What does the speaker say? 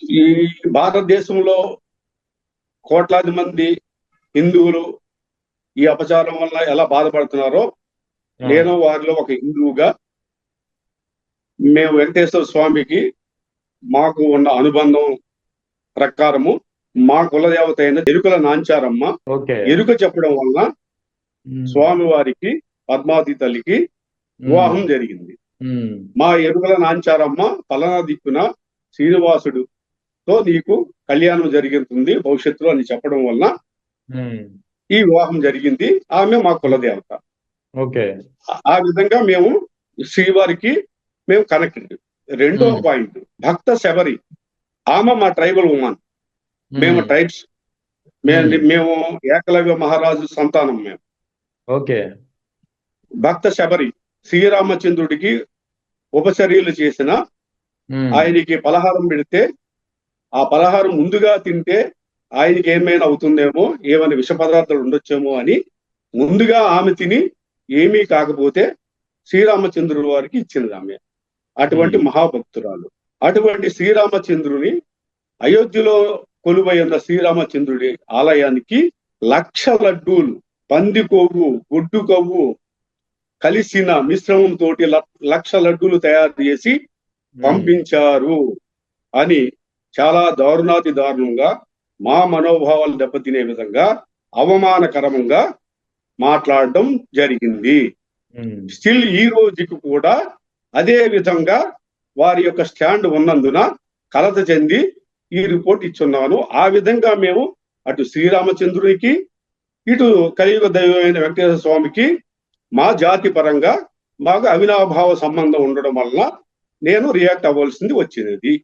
ఈ భారతదేశంలో కోట్లాది మంది హిందువులు ఈ అపచారం వల్ల ఎలా బాధపడుతున్నారో, నేను వారిలో ఒక హిందువుగా మేము వెంకటేశ్వర స్వామికి మాకు ఉన్న అనుబంధం ప్రకారము మా కులదేవత అయిన ఎరుకల నాంచారమ్మ ఎరుక చెప్పడం వలన స్వామివారికి పద్మావతి తల్లికి వివాహం జరిగింది. మా ఎరుకల నాంచారమ్మ పలానా దిక్కున శ్రీనివాసుడుతో నీకు కళ్యాణం జరుగుతుంది భవిష్యత్తులో అని చెప్పడం వలన ఈ వివాహం జరిగింది. ఆమె మా కులదేవత. ఆ విధంగా మేము శ్రీవారికి మేము కనెక్టెడ్. రెండో పాయింట్, భక్త శబరి, ఆమె మా ట్రైబల్ ఉమెన్. మేము ట్రైబ్స్, మేము ఏకలవ్య మహారాజు సంతానం. మేము భక్త శబరి శ్రీరామచంద్రుడికి ఉపచర్యలు చేసిన, ఆయనకి పలహారం పెడితే ఆ పలహారం ముందుగా తింటే ఆయనకి ఏమైనా అవుతుందేమో, ఏమైనా విష పదార్థాలు ఉండొచ్చేమో అని ముందుగా ఆమె తిని ఏమీ కాకపోతే శ్రీరామచంద్రుడి వారికి ఇచ్చినది ఆమె. అటువంటి మహాభక్తురాలు. అటువంటి శ్రీరామచంద్రుని అయోధ్యలో కొలువై ఉన్న శ్రీరామచంద్రుడి ఆలయానికి 1,00,000 లడ్డూలు, పంది కొవ్వు, గుడ్డు కొవ్వు కలిసిన మిశ్రమం తోటి 1,00,000 లడ్డూలు తయారు చేసి పంపించారు అని చాలా దారుణాతి దారుణంగా, మా మనోభావాలు దెబ్బతినే విధంగా అవమానకరంగా మాట్లాడడం జరిగింది. స్టిల్ ఈ రోజుకి కూడా అదే విధంగా వారి యొక్క స్టాండ్ ఉన్నందున కలత చెంది ఈ రిపోర్ట్ ఇచ్చున్నాను. ఆ విధంగా మేము అటు శ్రీరామచంద్రునికి, ఇటు కలియుగ దైవమైన వెంకటేశ్వర స్వామికి మా జాతి పరంగా మాకు అవినాభావ సంబంధం ఉండడం వల్ల నేను రియాక్ట్ అవ్వాల్సింది వచ్చినది.